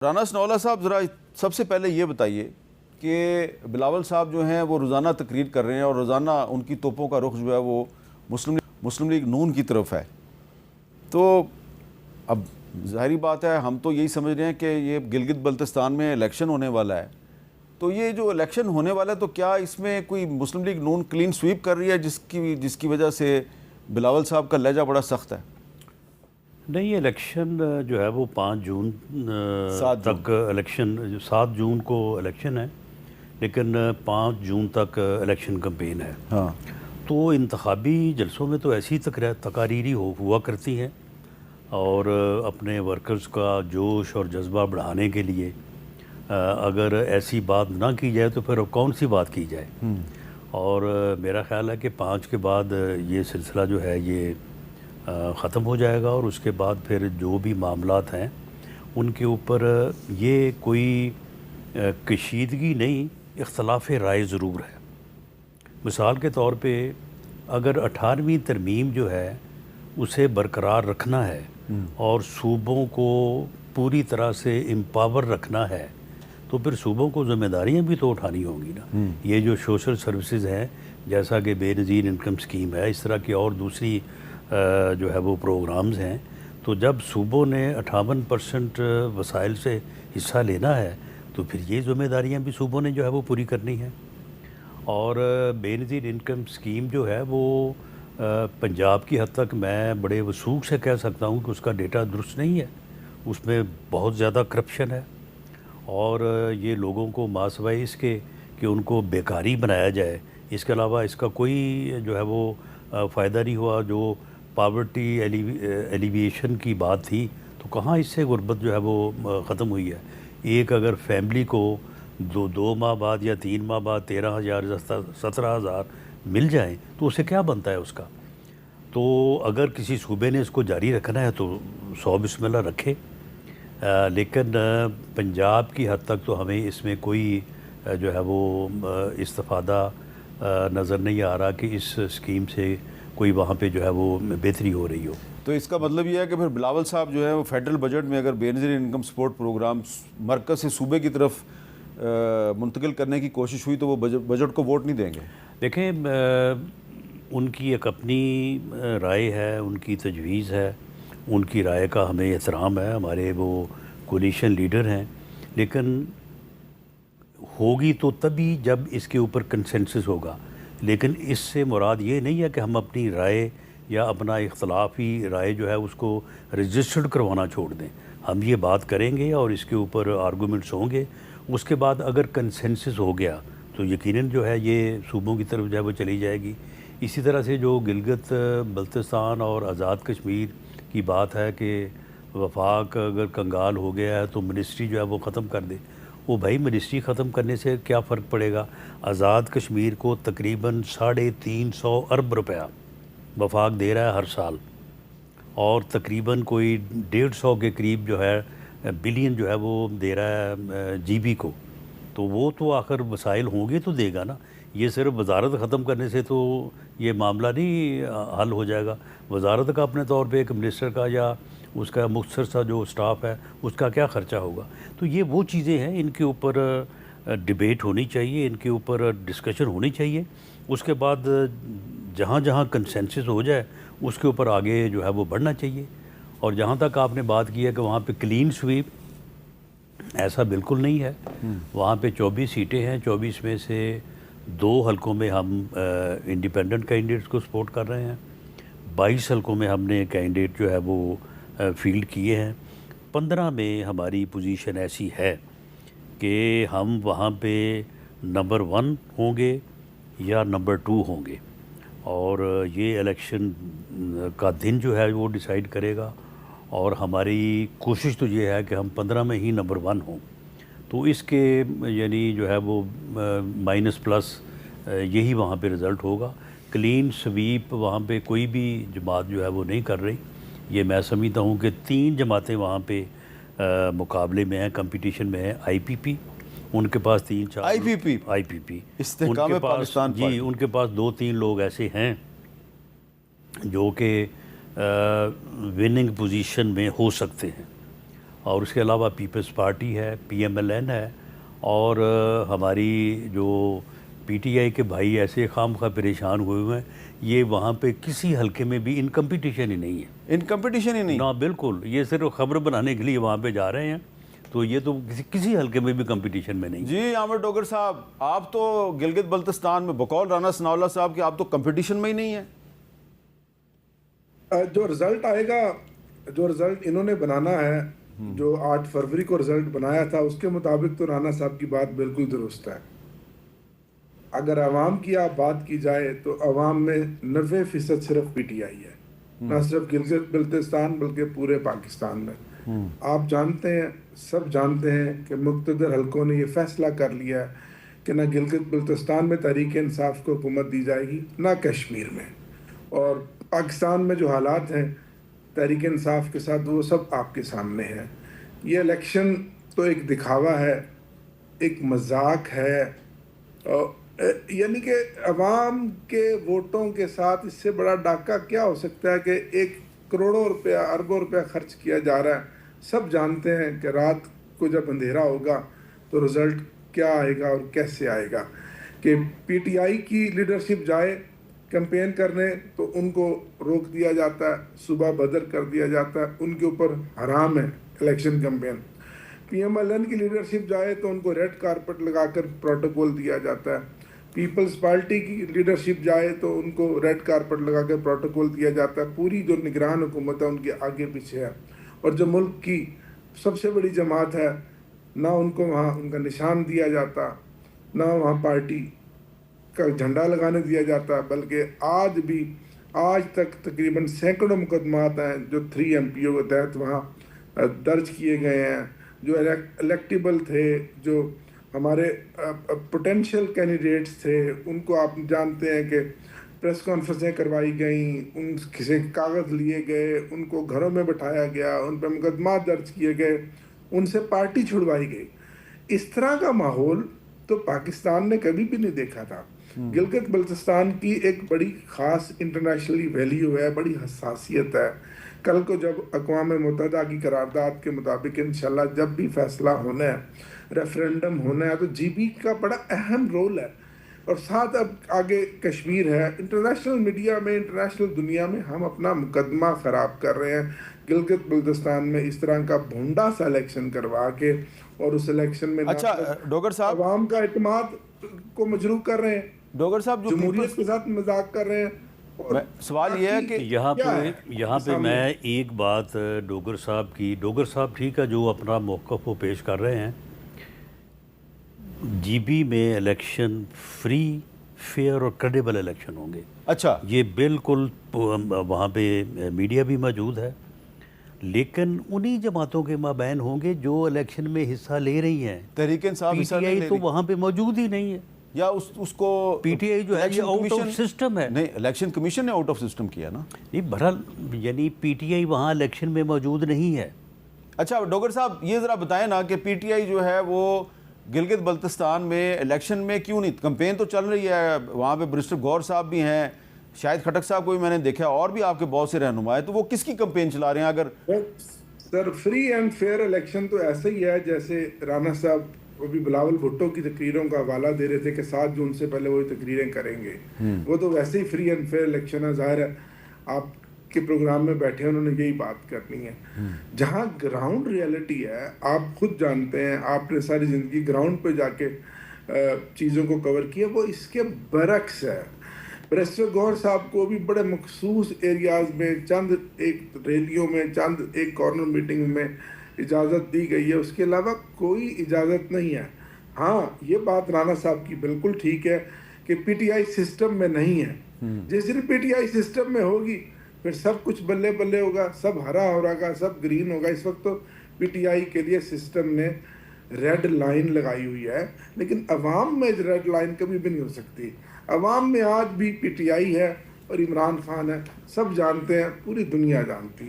رانا ثناءاللہ صاحب، ذرا سب سے پہلے یہ بتائیے کہ بلاول صاحب جو ہیں وہ روزانہ تقریر کر رہے ہیں اور روزانہ ان کی توپوں کا رخ جو ہے وہ مسلم لیگ نون کی طرف ہے. تو اب ظاہری بات ہے، ہم تو یہی سمجھ رہے ہیں کہ یہ گلگت بلتستان میں الیکشن ہونے والا ہے. تو یہ جو الیکشن ہونے والا ہے تو کیا اس میں کوئی مسلم لیگ نون کلین سویپ کر رہی ہے جس کی وجہ سے بلاول صاحب کا لہجہ بڑا سخت ہے؟ نہیں، الیکشن جو ہے وہ 5 جون تک الیکشن، 7 جون کو الیکشن ہے، لیکن 5 جون تک الیکشن کمپین ہے. ہاں، تو انتخابی جلسوں میں تو ایسی تقاریری ہوا کرتی ہیں، اور اپنے ورکرز کا جوش اور جذبہ بڑھانے کے لیے اگر ایسی بات نہ کی جائے تو پھر کون سی بات کی جائے. اور میرا خیال ہے کہ 5 کے بعد یہ سلسلہ جو ہے یہ ختم ہو جائے گا، اور اس کے بعد پھر جو بھی معاملات ہیں ان کے اوپر یہ کوئی کشیدگی نہیں، اختلاف رائے ضرور ہے. مثال کے طور پہ اگر 18ویں ترمیم جو ہے اسے برقرار رکھنا ہے اور صوبوں کو پوری طرح سے امپاور رکھنا ہے تو پھر صوبوں کو ذمہ داریاں بھی تو اٹھانی ہوں گی نا. یہ جو سوشل سروسز ہیں، جیسا کہ بے نظیر انکم سکیم ہے، اس طرح کی اور دوسری جو ہے وہ پروگرامز ہیں، تو جب صوبوں نے 58% وسائل سے حصہ لینا ہے تو پھر یہ ذمہ داریاں بھی صوبوں نے جو ہے وہ پوری کرنی ہیں. اور بے نظیر انکم سکیم جو ہے وہ پنجاب کی حد تک میں بڑے وثوق سے کہہ سکتا ہوں کہ اس کا ڈیٹا درست نہیں ہے، اس میں بہت زیادہ کرپشن ہے، اور یہ لوگوں کو ماسوائے اس کے کہ ان کو بیکاری بنایا جائے، اس کے علاوہ اس کا کوئی جو ہے وہ فائدہ نہیں ہوا. جو پاورٹی ایلیویشن کی بات تھی تو کہاں اس سے غربت جو ہے وہ ختم ہوئی ہے. ایک اگر فیملی کو دو ماہ بعد یا 3 ماہ بعد 13,000 یا 17,000 مل جائیں تو اسے کیا بنتا ہے اس کا. تو اگر کسی صوبے نے اس کو جاری رکھنا ہے تو 100 بسم اللہ رکھے، لیکن پنجاب کی حد تک تو ہمیں اس میں کوئی جو ہے وہ استفادہ نظر نہیں آ رہا کہ اس اسکیم سے کوئی وہاں پہ جو ہے وہ بہتری ہو رہی ہو. تو اس کا مطلب یہ ہے کہ پھر بلاول صاحب جو ہے وہ فیڈرل بجٹ میں اگر بے نظیر انکم سپورٹ پروگرام مرکز سے صوبے کی طرف منتقل کرنے کی کوشش ہوئی تو وہ بجٹ کو ووٹ نہیں دیں گے؟ دیکھیں، ان کی ایک اپنی رائے ہے، ان کی تجویز ہے، ان کی رائے کا ہمیں احترام ہے، ہمارے وہ کولیشن لیڈر ہیں. لیکن ہوگی تو تبھی جب اس کے اوپر کنسنسس ہوگا. لیکن اس سے مراد یہ نہیں ہے کہ ہم اپنی رائے یا اپنا اختلافی رائے جو ہے اس کو رجسٹرڈ کروانا چھوڑ دیں. ہم یہ بات کریں گے اور اس کے اوپر آرگومنٹس ہوں گے، اس کے بعد اگر کنسنسس ہو گیا تو یقیناً جو ہے یہ صوبوں کی طرف جو ہے وہ چلی جائے گی. اسی طرح سے جو گلگت بلتستان اور آزاد کشمیر کی بات ہے کہ وفاق اگر کنگال ہو گیا ہے تو منسٹری جو ہے وہ ختم کر دے. وہ بھائی منسٹری ختم کرنے سے کیا فرق پڑے گا؟ آزاد کشمیر کو تقریباً 350 ارب روپیہ وفاق دے رہا ہے ہر سال، اور تقریباً کوئی 150 کے قریب جو ہے بلین جو ہے وہ دے رہا ہے جی بی کو. تو وہ تو آخر وسائل ہوں گے تو دے گا نا. یہ صرف وزارت ختم کرنے سے تو یہ معاملہ نہیں حل ہو جائے گا. وزارت کا اپنے طور پہ ایک منسٹر کا یا اس کا مختصر سا جو سٹاف ہے اس کا کیا خرچہ ہوگا؟ تو یہ وہ چیزیں ہیں، ان کے اوپر ڈیبیٹ ہونی چاہیے، ان کے اوپر ڈسکشن ہونی چاہیے. اس کے بعد جہاں جہاں کنسنسس ہو جائے اس کے اوپر آگے جو ہے وہ بڑھنا چاہیے. اور جہاں تک آپ نے بات کی ہے کہ وہاں پہ کلین سویپ، ایسا بالکل نہیں ہے. وہاں پہ 24 سیٹیں ہیں، 24 میں سے 2 حلقوں میں ہم انڈیپینڈنٹ کینڈیڈیٹس کو سپورٹ کر رہے ہیں، 22 حلقوں میں ہم نے کینڈیڈیٹ جو ہے وہ فیلڈ کیے ہیں. 15 میں ہماری پوزیشن ایسی ہے کہ ہم وہاں پہ نمبر 1 ہوں گے یا نمبر 2 ہوں گے، اور یہ الیکشن کا دن جو ہے وہ ڈیسائیڈ کرے گا. اور ہماری کوشش تو یہ ہے کہ ہم 15 میں ہی نمبر 1 ہوں. تو اس کے یعنی جو ہے وہ مائنس پلس یہی وہاں پہ رزلٹ ہوگا. کلین سویپ وہاں پہ کوئی بھی جماعت جو ہے وہ نہیں کر رہی. یہ میں سمجھتا ہوں کہ 3 جماعتیں وہاں پہ مقابلے میں ہیں، کمپٹیشن میں ہیں. آئی پی پی، ان کے پاس 3-4 آئی پی پی استحکام پاکستان جی، ان کے پاس 2-3 لوگ ایسے ہیں جو کہ وننگ پوزیشن میں ہو سکتے ہیں. اور اس کے علاوہ پیپلز پارٹی ہے, PMLN ہے, اور ہماری جو PTI کے بھائی ایسے خام خواہ پریشان ہوئے ہیں, یہ وہاں پہ کسی حلقے میں بھی ان کمپٹیشن ہی نہیں ہے. ان کمپٹیشن ہی نہیں. نا بالکل, یہ صرف خبر بنانے کے لیے وہاں پہ جا رہے ہیں, تو یہ تو کسی حلقے میں بھی کمپٹیشن میں نہیں. جی عامر ڈوگر صاحب, آپ تو گلگت بلتستان میں بقول رانا ثناء اللہ صاحب کہ آپ تو کمپٹیشن میں ہی نہیں ہیں. جو رزلٹ آئے گا, جو رزلٹ انہوں نے بنانا ہے, جو 8 فروری کو رزلٹ بنایا تھا, اس کے مطابق تو رانا صاحب کی بات بالکل درست ہے. اگر عوام کی آپ بات کی جائے تو عوام میں 90% صرف PTI ہے, نہ صرف گلگت بلتستان بلکہ پورے پاکستان میں. آپ جانتے ہیں, سب جانتے ہیں کہ مقتدر حلقوں نے یہ فیصلہ کر لیا ہے کہ نہ گلگت بلتستان میں تحریک انصاف کو حکومت دی جائے گی, نہ کشمیر میں. اور پاکستان میں جو حالات ہیں تحریک انصاف کے ساتھ, وہ سب آپ کے سامنے ہیں. یہ الیکشن تو ایک دکھاوا ہے, ایک مذاق ہے, یعنی کہ عوام کے ووٹوں کے ساتھ اس سے بڑا ڈاکہ کیا ہو سکتا ہے کہ 1 کروڑوں روپیہ, اربوں روپیہ خرچ کیا جا رہا ہے. سب جانتے ہیں کہ رات کو جب اندھیرا ہوگا تو رزلٹ کیا آئے گا اور کیسے آئے گا. کہ PTI کی لیڈرشپ جائے کیمپین کرنے تو ان کو روک دیا جاتا ہے, صبح بدر کر دیا جاتا ہے, ان کے اوپر حرام ہے الیکشن کیمپین. PMLN کی لیڈرشپ جائے تو ان کو ریڈ کارپٹ لگا کر پروٹوکول دیا جاتا ہے. پیپلز پارٹی کی لیڈرشپ جائے تو ان کو ریڈ کارپٹ لگا کر پروٹوکول دیا جاتا ہے. پوری جو نگران حکومت ہے ان کے آگے پیچھے ہے, اور جو ملک کی سب سے بڑی جماعت ہے, نہ ان کو وہاں ان کا نشان دیا جاتا, نہ وہاں پارٹی کا جھنڈا لگانے دیا جاتا, بلکہ آج تک تقریباً سینکڑوں مقدمات ہیں جو 3 MPO کے تحت وہاں درج کیے گئے ہیں, جو الیکٹیبل تھے, جو ہمارے پوٹینشیل کینڈیڈیٹس تھے. ان کو آپ جانتے ہیں کہ پریس کانفرنسیں کروائی گئیں, ان سے کاغذ لیے گئے, ان کو گھروں میں بٹھایا گیا, ان پہ مقدمات درج کیے گئے, ان سے پارٹی چھڑوائی گئی. اس طرح کا ماحول تو پاکستان نے کبھی بھی نہیں دیکھا تھا. گلگت بلتستان کی ایک بڑی خاص انٹرنیشنلی ویلیو ہے, بڑی حساسیت ہے. کل کو جب اقوام متحدہ کی قرارداد کے مطابق انشاءاللہ جب بھی فیصلہ ہونا ہے, ریفرینڈم ہونا ہے, تو GB کا بڑا اہم رول ہے. اور ساتھ اب آگے کشمیر ہے. انٹرنیشنل میڈیا میں, انٹرنیشنل دنیا میں ہم اپنا مقدمہ خراب کر رہے ہیں گلگت بلتستان میں اس طرح کا بھونڈا سا الیکشن کروا کے, اور اس الیکشن میں اچھا ڈوگر صاحب, عوام کا اعتماد کو مجروح کر رہے ہیں, ڈوگر صاحب جو جمہوریت کے ساتھ مذاق کر رہے ہیں. سوال یہ ہے کہ یہاں پہ میں ایک بات ڈوگر صاحب صاحب ٹھیک ہے جو اپنا موقف وہ پیش کر رہے ہیں. GB میں الیکشن فری, فیئر اور کریڈیبل الیکشن ہوں گے. اچھا, یہ بالکل وہاں پہ میڈیا بھی موجود ہے, لیکن انہی جماعتوں کے مابین ہوں گے جو الیکشن میں حصہ لے رہی ہیں. تحریک انصاف حصہ نہیں لے PTI تو رہی, وہاں پہ موجود ہی نہیں ہے, یا اس کو PTI جو ہے یہ آؤٹ آف سسٹم ہے. نہیں, الیکشن کمیشن نے آؤٹ آف سسٹم کیا نا. نہیں بہرحال یعنی PTI وہاں الیکشن میں موجود نہیں ہے. اچھا ڈوگر صاحب یہ ذرا بتائیں نا کہ PTI جو ہے وہ گلگت بلتستان میں الیکشن میں کیوں نہیں, کمپین تو چل رہی ہے, وہاں پہ برسٹر گور صاحب بھی ہیں, شاہد خٹک صاحب کو بھی میں نے دیکھا, اور بھی آپ کے بہت سے رہنما ہیں, تو وہ کس کی کمپین چلا رہے ہیں؟ اگر سر فری اینڈ فیئر الیکشن تو ایسا ہی ہے جیسے رانا صاحب ابھی بلاول بھٹو کی تقریروں کا حوالہ دے رہے تھے کہ 7 جون سے پہلے وہی تقریریں کریں گے, وہ تو ویسے ہی فری اینڈ فیئر الیکشن ہے. ظاہر ہے آپ کے پروگرام میں بیٹھے انہوں نے یہی بات کرنی ہے. جہاں گراؤنڈ ریئلٹی ہے, آپ خود جانتے ہیں, آپ نے ساری زندگی گراؤنڈ پہ جا کے چیزوں کو کور کیا, وہ اس کے برعکس ہے. برسٹر گور صاحب کو بھی بڑے مخصوص ایریاز میں, چند ایک ریلیوں میں, چند ایک کارنر میٹنگ میں اجازت دی گئی ہے, اس کے علاوہ کوئی اجازت نہیں ہے. ہاں یہ بات رانا صاحب کی بالکل ٹھیک ہے کہ PTI سسٹم میں نہیں ہے. جس دن PTI سسٹم میں ہوگی پھر سب کچھ بلے بلے ہوگا, سب ہرا ہو رہا گا, سب گرین ہوگا. اس وقت تو PTI کے لیے سسٹم نے ریڈ لائن لگائی ہوئی ہے, لیکن عوام میں ریڈ لائن کبھی بھی نہیں ہو سکتی. عوام میں آج بھی PTI ہے اور عمران خان ہے, سب جانتے ہیں, پوری دنیا جانتی ہے.